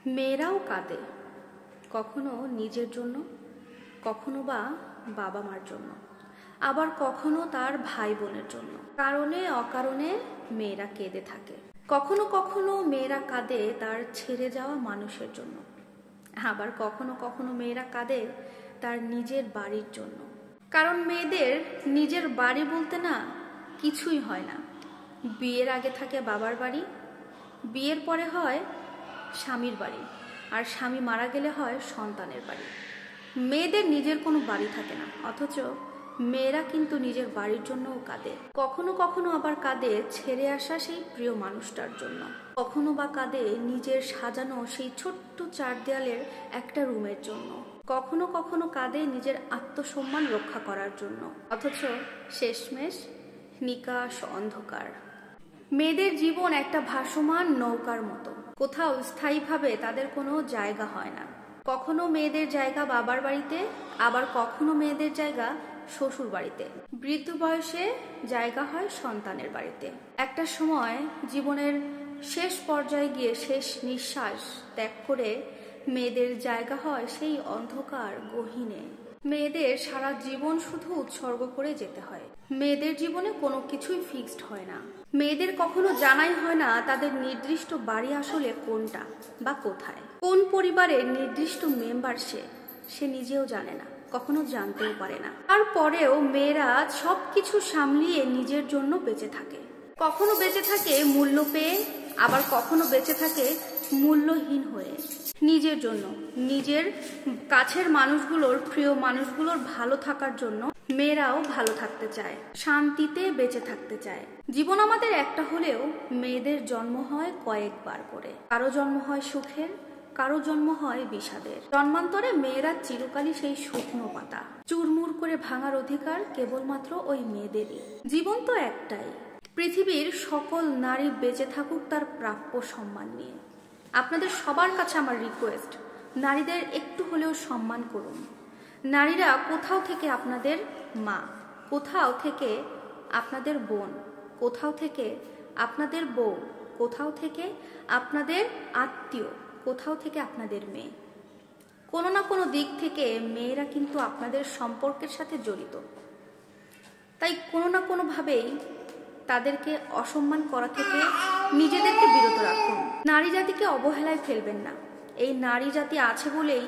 মেয়েরাও কাঁদে, কখনো নিজের জন্য, কখনো বা বাবা মার জন্য, আবার কখনো তার ভাই বোনের জন্য। কারণে অকারণে মেয়েরা কেঁদে থাকে। কখনো কখনো মেয়েরা কাঁদে তার ছেড়ে যাওয়া মানুষের জন্য, আবার কখনো কখনো মেয়েরা কাঁদে তার নিজের বাড়ির জন্য। কারণ মেয়েদের নিজের বাড়ি বলতে না কিছুই হয় না। বিয়ের আগে থাকে বাবার বাড়ি, বিয়ের পরে হয় স্বামীর বাড়ি, আর স্বামী মারা গেলে হয় সন্তানের বাড়ি। মেয়েদের নিজের কোনো বাড়ি থাকে না, অথচ মেয়েরা কিন্তু নিজের বাড়ির জন্যও কাঁদে। কখনো কখনো আবার কাঁদে ছেড়ে আসা সেই প্রিয় মানুষটার জন্য, কখনো বা কাঁদে নিজের সাজানো সেই ছোট্ট চার দেয়ালের একটা রুমের জন্য, কখনো কখনো কাঁদে নিজের আত্মসম্মান রক্ষা করার জন্য, অথচ শেষমেশ নিকাশ অন্ধকার। মেয়েদের জীবন একটা ভাসমান নৌকার মতো, কোথাও স্থায়ীভাবে তাদের কোনো জায়গা হয় না। কখনো মেয়েদের জায়গা বাবার বাড়িতে, আবার কখনো মেয়েদের জায়গা শ্বশুর বাড়িতে, বৃদ্ধ বয়সে জায়গা হয় সন্তানের বাড়িতে। একটা সময় জীবনের শেষ পর্যায়ে গিয়ে শেষ নিঃশ্বাস ত্যাগ করে মেয়েদের জায়গা হয় সেই অন্ধকার গহীনে। মেয়েদের সারা জীবন শুধু উৎসর্গ করে যেতে হয়। মেয়েদের জীবনে কোনো কিছুই ফিক্সড হয় না। মেয়েদের কখনো জানাই হয় না তাদের নির্দিষ্ট বাড়ি আসলে কোনটা বা কোথায়, কোন পরিবারের নির্দিষ্ট মেম্বার সে নিজেও জানে না, কখনো জানতেও পারে না। তারপরেও মেয়েরা সবকিছু সামলিয়ে নিজের জন্য বেঁচে থাকে। কখনো বেঁচে থাকে মূল্য পেয়ে, আবার কখনো বেঁচে থাকে মূল্যহীন হয়ে। নিজের জন্য, নিজের কাছের মানুষগুলোর, প্রিয় মানুষগুলোর ভালো থাকার জন্য মেয়েরাও ভালো থাকতে চায়, শান্তিতে বেঁচে থাকতে চায়। জীবন আমাদের একটা হলেও মেয়েদের জন্ম হয় কয়েকবার করে। কারো জন্ম হয় সুখের, কারো জন্ম হয় বিষাদের। জন্মান্তরে মেয়েরা চিরকালই সেই শুকনো পাতা, চুরমুর করে ভাঙার অধিকার কেবলমাত্র ওই মেয়েদেরই। জীবন তো একটাই। পৃথিবীর সকল নারী বেঁচে থাকুক তার প্রাপ্য সম্মান নিয়ে। আপনাদের সবার কাছে আমার রিকোয়েস্ট, নারীদের একটু হলেও সম্মান করুন। নারীরা কোথাও থেকে আপনাদের মা, কোথাও থেকে আপনাদের বোন, কোথাও থেকে আপনাদের বউ, কোথাও থেকে আপনাদের আত্মীয়, কোথাও থেকে আপনাদের মেয়ে। কোনো না কোনো দিক থেকে মেয়েরা কিন্তু আপনাদের সম্পর্কের সাথে জড়িত। তাই কোনো না কোনোভাবেই তাদেরকে অসম্মান করা থেকে নিজেদেরকে বিরত রাখুন। নারী জাতিকে অবহেলায় ফেলবেন না। এই নারী জাতি আছে বলেই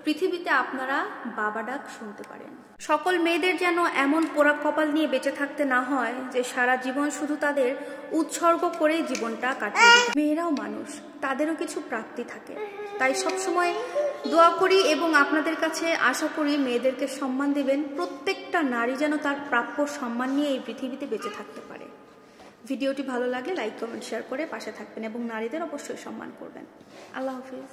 পৃথিবীতে আপনারা বাবা ডাক শুনতে পারেন। সকল মেয়েদের যেন এমন পোড়া কপাল নিয়ে বেঁচে থাকতে না হয় যে সারা জীবন শুধু তাদের উৎসর্গ করে জীবনটা কাটিয়ে দিতে। মেয়েরাও মানুষ, তাদেরও কিছু প্রাপ্তি থাকে। তাই সবসময় দোয়া করি এবং আপনাদের কাছে আশা করি মেয়েদেরকে সম্মান দেবেন। প্রত্যেকটা নারী যেন তার প্রাপ্য সম্মান নিয়ে এই পৃথিবীতে বেঁচে থাকতে পারে। ভিডিওটি ভালো লাগলে লাইক, কমেন্ট, শেয়ার করে পাশে থাকবেন এবং নারীদের অবশ্যই সম্মান করবেন। আল্লাহ হাফিজ।